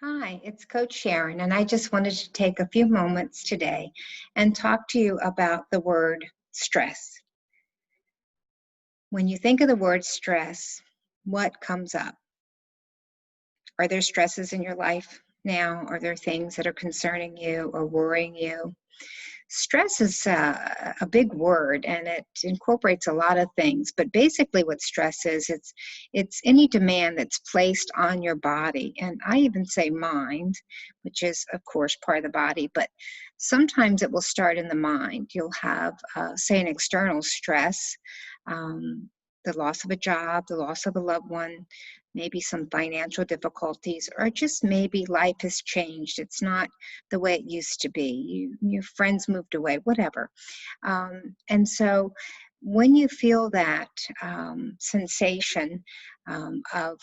Hi, it's Coach Sharon, and I just wanted to take a few moments today and talk to you about the word stress. When you think of the word stress, what comes up? Are there stresses in your life now? Are there things that are concerning you or worrying you? Stress is a big word and it incorporates a lot of things, but basically what stress is, it's any demand that's placed on your body. And I even say mind, which is of course part of the body, but sometimes it will start in the mind. You'll have, say, an external stress, um, the loss of a job, the loss of a loved one, maybe some financial difficulties, or just maybe life has changed. It's not the way it used to be. Your friends moved away, whatever. And so when you feel that sensation of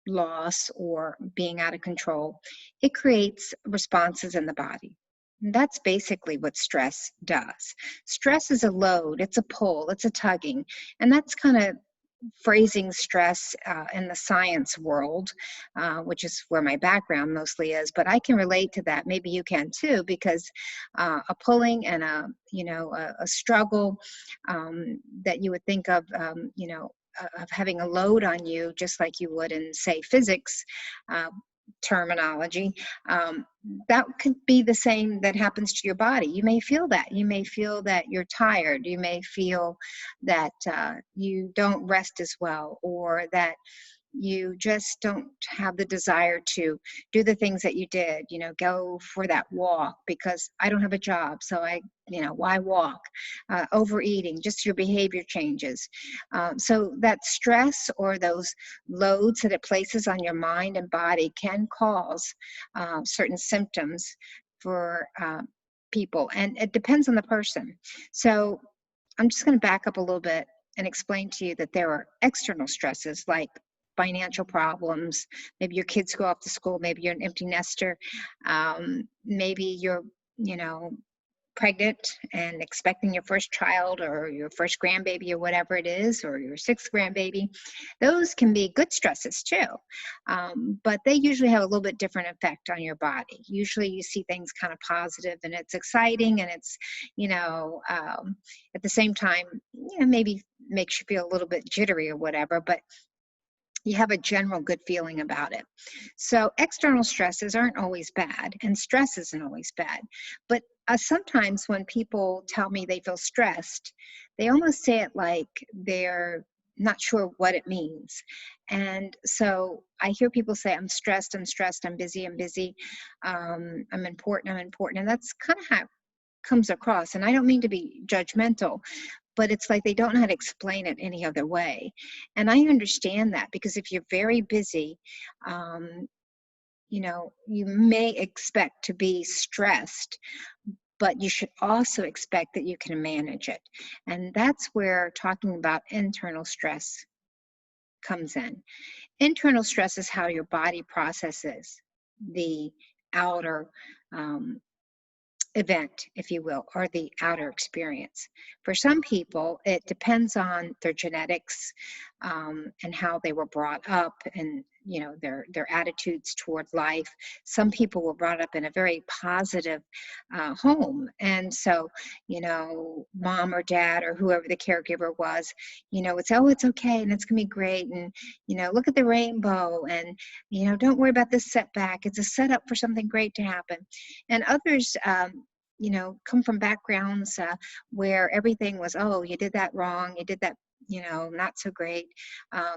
loss or being out of control, it creates responses in the body. And that's basically what stress does. Stress is a load, it's a pull, it's a tugging. And that's kind of phrasing stress in the science world, which is where my background mostly is. But I can relate to that. Maybe you can too, because a pulling and a struggle that you would think of, of having a load on you, just like you would in, say, physics uh, terminology, um, that could be the same that happens to your body. You may feel that. You may feel that you're tired. You may feel that you don't rest as well, or that you just don't have the desire to do the things that you did, go for that walk because I don't have a job. So why walk? Overeating, just your behavior changes. So that stress or those loads that it places on your mind and body can cause certain symptoms for people. And it depends on the person. So I'm just going to back up a little bit and explain to you that there are external stresses like financial problems. Maybe your kids go off to school. Maybe you're an empty nester. Maybe you're, you know, pregnant and expecting your first child or your first grandbaby or whatever it is, or your sixth grandbaby. Those can be good stresses too, but they usually have a little bit different effect on your body. Usually you see things kind of positive and it's exciting and it's, at the same time, maybe makes you feel a little bit jittery or whatever, but you have a general good feeling about it. So external stresses aren't always bad, and stress isn't always bad. But sometimes when people tell me they feel stressed, they almost say it like they're not sure what it means. And so I hear people say, I'm stressed, I'm busy, I'm important. And that's kind of how it comes across. And I don't mean to be judgmental, but it's like they don't know how to explain it any other way. And I understand that because if you're very busy, um, you may expect to be stressed, but you should also expect that you can manage it. And that's where talking about internal stress comes in. Internal stress is how your body processes the outer um, event, if you will, or the outer experience. For some people, it depends on their genetics and how they were brought up, and their attitudes toward life. Some people were brought up in a very positive home, and so mom or dad or whoever the caregiver was, it's okay and it's gonna be great, and look at the rainbow, and don't worry about this setback. It's a setup for something great to happen. And others, come from backgrounds where everything was, oh, you did that wrong, you did that, not so great.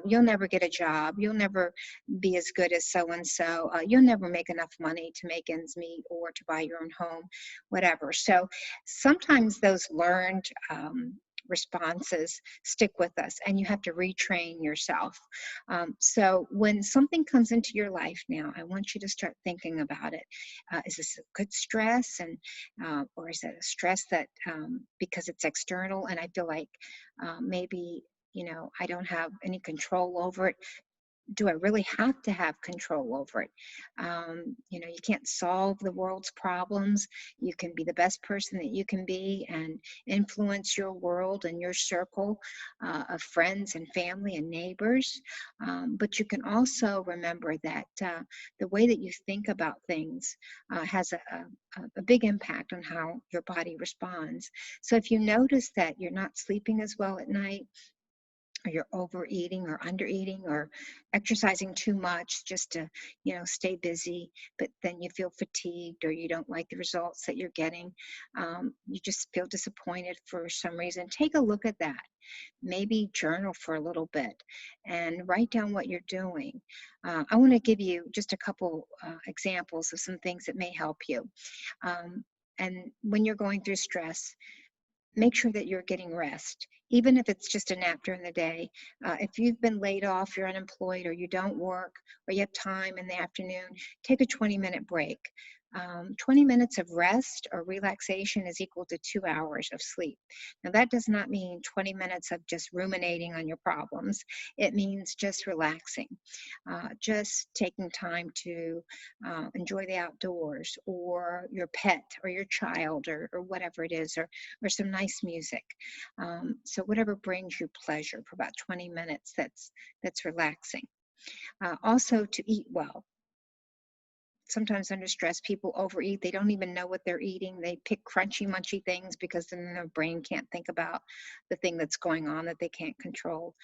You'll never get a job. You'll never be as good as so and so. You'll never make enough money to make ends meet or to buy your own home, whatever. So sometimes those learned responses stick with us, and you have to retrain yourself. So when something comes into your life now, I want you to start thinking about it. Is this a good stress, and or is it a stress that because it's external and I feel like maybe I don't have any control over it? do I really have to have control over it? You know, you can't solve the world's problems. You can be the best person that you can be and influence your world and your circle of friends and family and neighbors. But you can also remember that the way that you think about things has a big impact on how your body responds. So if you notice that you're not sleeping as well at night, or you're overeating or undereating or exercising too much just to, you know, stay busy, but then you feel fatigued or you don't like the results that you're getting, you just feel disappointed for some reason, take a look at that. Maybe journal for a little bit and write down what you're doing. I want to give you just a couple examples of some things that may help you. And when you're going through stress, make sure that you're getting rest, even if it's just a nap during the day. If you've been laid off, you're unemployed, or you don't work, or you have time in the afternoon, take a 20-minute break. 20 minutes of rest or relaxation is equal to 2 hours of sleep. Now, that does not mean 20 minutes of just ruminating on your problems. It means just relaxing, just taking time to enjoy the outdoors, or your pet, or your child, or whatever it is, or some nice music. So whatever brings you pleasure for about 20 minutes, that's relaxing. Also, to eat well. Sometimes under stress, people overeat. They don't even know what they're eating. They pick crunchy, munchy things because then their brain can't think about the thing that's going on that they can't control.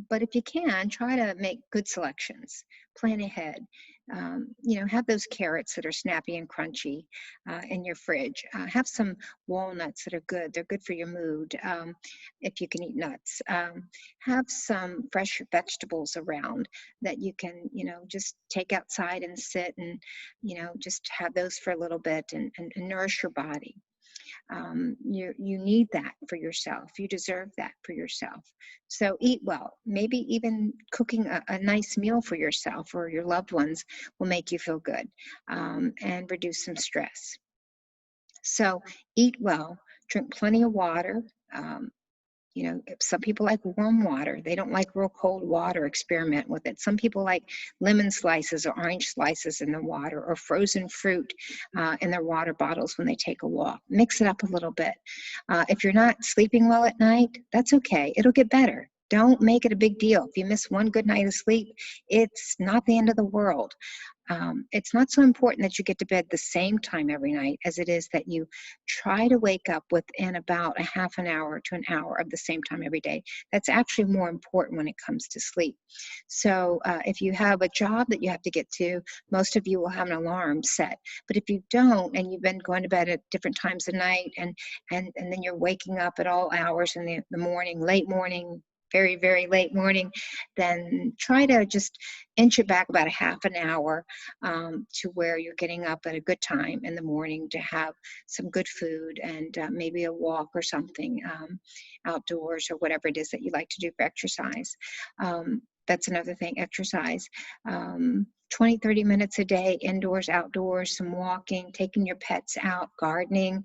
But if you can, try to make good selections. Plan ahead. You know, have those carrots that are snappy and crunchy in your fridge. Have some walnuts that are good. They're good for your mood if you can eat nuts. Have some fresh vegetables around that you can, you know, just take outside and sit and, you know, just have those for a little bit and nourish your body. You need that for yourself. You deserve that for yourself. So eat well. Maybe even cooking a nice meal for yourself or your loved ones will make you feel good and reduce some stress. So eat well, drink plenty of water. You know, some people like warm water. They don't like real cold water. Experiment with it. Some people like lemon slices or orange slices in the water, or frozen fruit in their water bottles when they take a walk. Mix it up a little bit. If you're not sleeping well at night, that's okay. It'll get better. Don't make it a big deal. If you miss one good night of sleep, it's not the end of the world. It's not so important that you get to bed the same time every night as it is that you try to wake up within about a half an hour to an hour of the same time every day. That's actually more important when it comes to sleep. So if you have a job that you have to get to, most of you will have an alarm set. But if you don't, and you've been going to bed at different times of night, and then you're waking up at all hours in the morning, late morning, very, very late morning, then try to just inch it back about a half an hour to where you're getting up at a good time in the morning to have some good food and maybe a walk or something outdoors, or whatever it is that you like to do for exercise. That's another thing, exercise. 20, 30 minutes a day, indoors, outdoors, some walking, taking your pets out, gardening,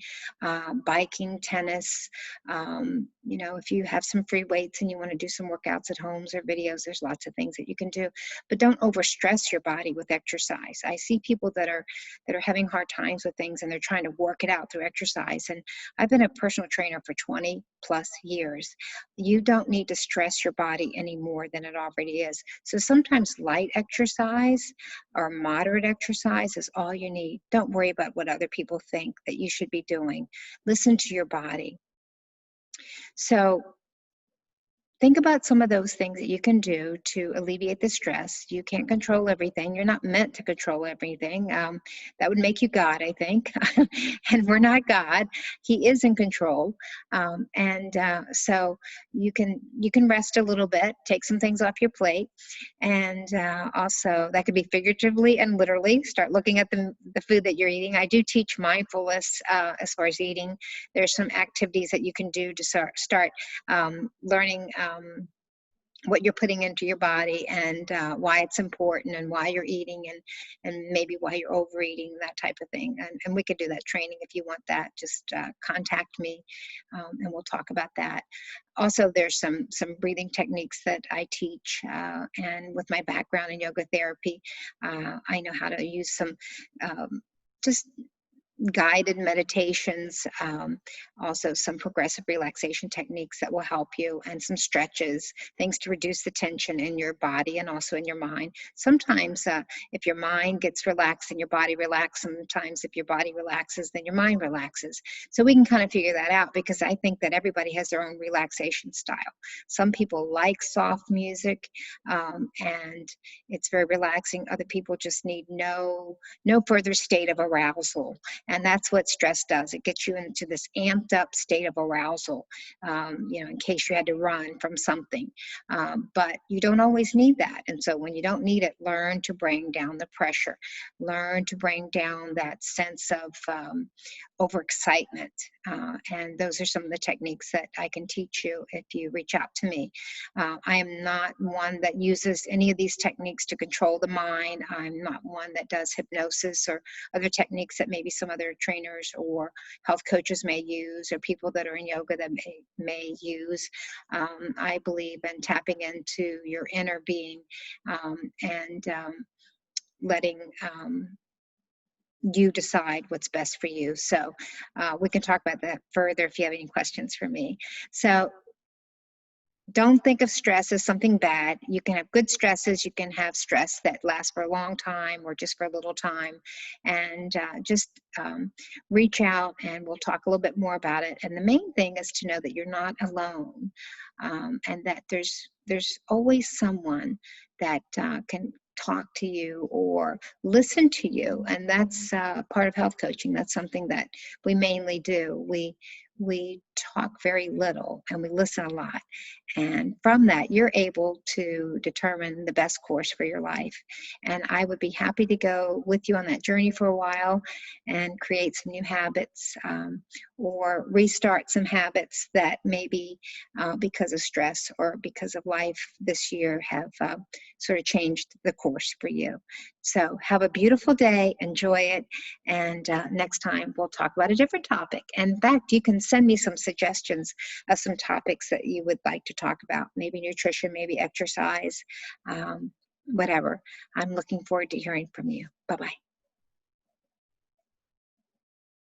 biking, tennis. You know, if you have some free weights and you want to do some workouts at homes or videos, there's lots of things that you can do. But don't overstress your body with exercise. I see people that are having hard times with things and they're trying to work it out through exercise. And I've been a personal trainer for 20 plus years. You don't need to stress your body any more than it already is. So sometimes light exercise or moderate exercise is all you need. Don't worry about what other people think that you should be doing. Listen to your body. So think about some of those things that you can do to alleviate the stress. You can't control everything. You're not meant to control everything. That would make you God, I think. And we're not God. He is in control. So you can rest a little bit, take some things off your plate. And also, that could be figuratively and literally. Start looking at the food that you're eating. I do teach mindfulness as far as eating. There's some activities that you can do to start learning what you're putting into your body, and why it's important, and why you're eating, and maybe why you're overeating, that type of thing. And we could do that training if you want that. Just contact me, and we'll talk about that. Also, there's some breathing techniques that I teach, and with my background in yoga therapy, I know how to use some just guided meditations, also some progressive relaxation techniques that will help you, and some stretches, things to reduce the tension in your body and also in your mind. Sometimes if your mind gets relaxed and your body relaxes, sometimes if your body relaxes, then your mind relaxes. So we can kind of figure that out, because I think that everybody has their own relaxation style. Some people like soft music, and it's very relaxing. Other people just need no further state of arousal. And that's what stress does. It gets you into this amped up state of arousal, in case you had to run from something. But you don't always need that. And so when you don't need it, learn to bring down the pressure. Learn to bring down that sense of overexcitement. And those are some of the techniques that I can teach you if you reach out to me. I am not one that uses any of these techniques to control the mind. I'm not one that does hypnosis or other techniques that maybe some other trainers or health coaches may use, or people that are in yoga that may use. I believe in tapping into your inner being, and letting you decide what's best for you. So we can talk about that further if you have any questions for me. So don't think of stress as something bad. You can have good stresses. You can have stress that lasts for a long time or just for a little time. And just reach out, and we'll talk a little bit more about it. And the main thing is to know that you're not alone, and that there's always someone that can talk to you or listen to you. And that's part of health coaching. That's something that we mainly do. We talk very little and we listen a lot. And from that, you're able to determine the best course for your life. And I would be happy to go with you on that journey for a while and create some new habits, or restart some habits that maybe because of stress or because of life this year have sort of changed the course for you. So have a beautiful day, enjoy it, and next time we'll talk about a different topic. And in fact, you can send me some suggestions of some topics that you would like to talk about, maybe nutrition, maybe exercise, whatever. I'm looking forward to hearing from you. Bye-bye.